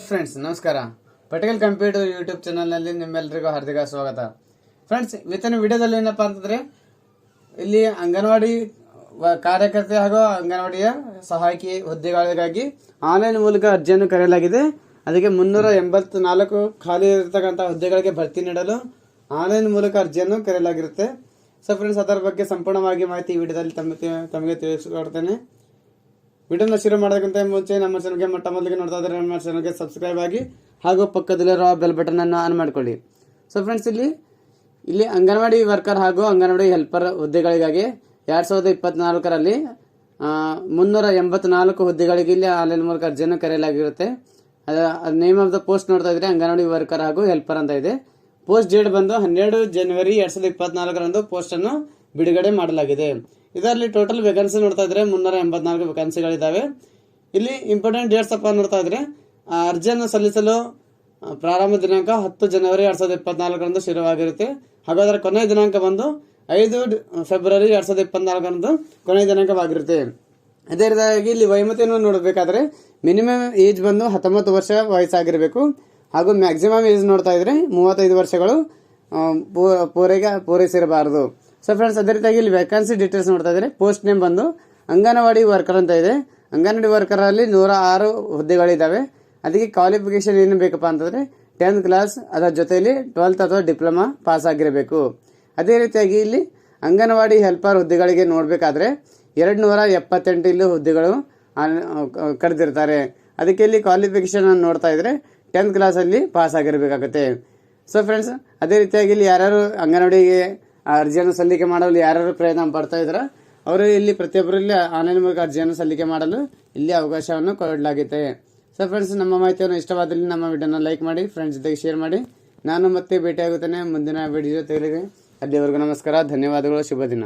Friends ನಮಸ್ಕಾರ. Patel computer YouTube ಚಾನಲ್ನಲ್ಲಿ ನಿಮ್ಮೆಲ್ಲರಿಗೂ ಹಾರ್ದಿಕ ಸ್ವಾಗತ. ಫ್ರೆಂಡ್ಸ್, ಇವತ್ತಿನ ವಿಡಿಯೋದಲ್ಲಿ ಏನಪ್ಪಾ ಅಂತಂದ್ರೆ, ಇಲ್ಲಿ ಅಂಗನವಾಡಿ ಕಾರ್ಯಕರ್ತೆ ಹಾಗೂ ಅಂಗನವಾಡಿಯ ಸಹಾಯಕಿ ಹುದ್ದೆಗಳಿಗಾಗಿ ಆನ್ಲೈನ್ ಮೂಲಕ ಅರ್ಜಿಯನ್ನು ಕರೆಯಲಾಗಿದೆ. ಅದಕ್ಕೆ 384 ಖಾಲಿ ಇರತಕ್ಕಂಥ ಹುದ್ದೆಗಳಿಗೆ ಭರ್ತಿ ನೀಡಲು ಆನ್ಲೈನ್ ಮೂಲಕ ಅರ್ಜಿಯನ್ನು ಕರೆಯಲಾಗಿರುತ್ತೆ. ಸೊ ಫ್ರೆಂಡ್ಸ್, ಅದರ ಬಗ್ಗೆ ಸಂಪೂರ್ಣವಾಗಿ ಮಾಹಿತಿ ಈ ವಿಡಿಯೋದಲ್ಲಿ ತಮಗೆ ತಿಳಿಸಿಕೊಡ್ತೇನೆ. ವಿಡಿಯೋನ ಶುರು ಮಾಡೋದಕ್ಕಿಂತ ಮುಂಚೆ ನಮ್ಮ ಚಾನಲ್ಗೆ ಮೊಟ್ಟ ಮೊದಲಿಗೆ ನೋಡ್ತಾ ಇದ್ರೆ ನಮ್ಮ ಚಾನಲ್ಗೆ ಸಬ್ಸ್ಕ್ರೈಬ್ ಆಗಿ ಹಾಗೂ ಪಕ್ಕದಲ್ಲಿರೋ ಬೆಲ್ ಬಟನ್ ಅನ್ನು ಆನ್ ಮಾಡ್ಕೊಳ್ಳಿ. ಸೊ ಫ್ರೆಂಡ್ಸ್, ಇಲ್ಲಿ ಅಂಗನವಾಡಿ ವರ್ಕರ್ ಹಾಗೂ ಅಂಗನವಾಡಿ ಹೆಲ್ಪರ್ ಹುದ್ದೆಗಳಿಗಾಗಿ 2024ರಲ್ಲಿ 384 ಹುದ್ದೆಗಳಿಗೆ ಇಲ್ಲಿ ಆನ್ಲೈನ್ ಮೂಲಕ ಅರ್ಜಿಯನ್ನು ಕರೆಯಲಾಗಿರುತ್ತೆ. ನೇಮ್ ಆಫ್ ದ ಪೋಸ್ಟ್ ನೋಡ್ತಾ ಇದ್ರೆ ಅಂಗನವಾಡಿ ವರ್ಕರ್ ಹಾಗೂ ಹೆಲ್ಪರ್ ಅಂತ ಇದೆ. ಪೋಸ್ಟ್ ಡೇಟ್ ಬಂದು 12 ಜನವರಿ 2024ರಂದು ಪೋಸ್ಟ್ ಅನ್ನು ಬಿಡುಗಡೆ ಮಾಡಲಾಗಿದೆ. ಇದರಲ್ಲಿ ಟೋಟಲ್ ವೇಕೆನ್ಸಿ ನೋಡ್ತಾ ಇದ್ರೆ 384 ವೇಕೆನ್ಸಿಗಳಿದ್ದಾವೆ. ಇಲ್ಲಿ ಇಂಪಾರ್ಟೆಂಟ್ ಡೇಟ್ಸ್ ಅಪ್ಪ ನೋಡ್ತಾ ಇದ್ರೆ, ಅರ್ಜಿಯನ್ನು ಸಲ್ಲಿಸಲು ಪ್ರಾರಂಭ ದಿನಾಂಕ 10 ಜನವರಿ 2024ರಂದು ಶುರುವಾಗಿರುತ್ತೆ. ಹಾಗೂ ಅದರ ಕೊನೆಯ ದಿನಾಂಕ ಬಂದು 5 ಫೆಬ್ರವರಿ 2024ರಂದು ಕೊನೆಯ ದಿನಾಂಕವಾಗಿರುತ್ತೆ. ಅದೇ ರೀತಿಯಾಗಿ ಇಲ್ಲಿ ವಯೋಮಿತಿಯನ್ನು ನೋಡಬೇಕಾದ್ರೆ ಮಿನಿಮಮ್ ಏಜ್ ಬಂದು 19 ವರ್ಷ ವಯಸ್ಸಾಗಿರಬೇಕು. ಹಾಗೂ ಮ್ಯಾಕ್ಸಿಮಮ್ ಏಜ್ ನೋಡ್ತಾ ಇದ್ರೆ 35 ವರ್ಷಗಳು ಪೂರೈಸಿರಬಾರದು. ಸೊ ಫ್ರೆಂಡ್ಸ್, ಅದೇ ರೀತಿಯಾಗಿ ಇಲ್ಲಿ ವೇಕೆನ್ಸಿ ಡೀಟೇಲ್ಸ್ ನೋಡ್ತಾ ಇದ್ರೆ, ಪೋಸ್ಟ್ ನೇಮ್ ಬಂದು ಅಂಗನವಾಡಿ ವರ್ಕರ್ ಅಂತ ಇದೆ. ಅಂಗನವಾಡಿ ವರ್ಕರ್ ಅಲ್ಲಿ 106 ಹುದ್ದೆಗಳಿದ್ದಾವೆ. ಅದಕ್ಕೆ ಕ್ವಾಲಿಫಿಕೇಶನ್ ಏನು ಬೇಕಪ್ಪ ಅಂತಂದ್ರೆ 10th ಕ್ಲಾಸ್, ಅದರ ಜೊತೆಯಲ್ಲಿ 12th ಅಥವಾ ಡಿಪ್ಲೊಮಾ ಪಾಸ್ ಆಗಿರಬೇಕು. ಅದೇ ರೀತಿಯಾಗಿ ಇಲ್ಲಿ ಅಂಗನವಾಡಿ ಹೆಲ್ಪರ್ ಹುದ್ದೆಗಳಿಗೆ ನೋಡಬೇಕಾದ್ರೆ 278 ಇಲ್ಲಿ ಹುದ್ದೆಗಳು ಕರೆದಿರ್ತಾರೆ. ಅದಕ್ಕೆ ಇಲ್ಲಿ ಕ್ವಾಲಿಫಿಕೇಶನ್ ನೋಡ್ತಾ ಇದ್ರೆ 10th ಕ್ಲಾಸಲ್ಲಿ ಪಾಸ್ ಆಗಿರಬೇಕಾಗುತ್ತೆ. ಸೊ ಫ್ರೆಂಡ್ಸ್, ಅದೇ ರೀತಿಯಾಗಿ ಇಲ್ಲಿ ಯಾರ್ಯಾರು ಅಂಗನವಾಡಿಗೆ ಅರ್ಜಿಯನ್ನು ಸಲ್ಲಿಕೆ ಮಾಡಲು ಯಾರ್ಯಾರು ಪ್ರಯತ್ನ ಪಡ್ತಾ ಇದ್ದಾರೆ ಅವರು ಇಲ್ಲಿ ಪ್ರತಿಯೊಬ್ಬರು ಇಲ್ಲಿ ಆನ್ಲೈನ್ ಮೂಲಕ ಅರ್ಜಿಯನ್ನು ಸಲ್ಲಿಕೆ ಮಾಡಲು ಇಲ್ಲಿ ಅವಕಾಶವನ್ನು ಕೊಡಲಾಗಿದೆ. ಸೊ ಫ್ರೆಂಡ್ಸ್, ನಮ್ಮ ಮಾಹಿತಿಯನ್ನು ಇಷ್ಟವಾದಲ್ಲಿ ನಮ್ಮ ವಿಡಿಯೋನ ಲೈಕ್ ಮಾಡಿ, ಫ್ರೆಂಡ್ಸ್ ಜೊತೆಗೆ ಶೇರ್ ಮಾಡಿ. ನಾನು ಮತ್ತೆ ಭೇಟಿಯಾಗುತ್ತೇನೆ ಮುಂದಿನ ವಿಡಿಯೋ ಜೊತೆಗೆ. ಅಲ್ಲಿವರೆಗೂ ನಮಸ್ಕಾರ, ಧನ್ಯವಾದಗಳು, ಶುಭ ದಿನ.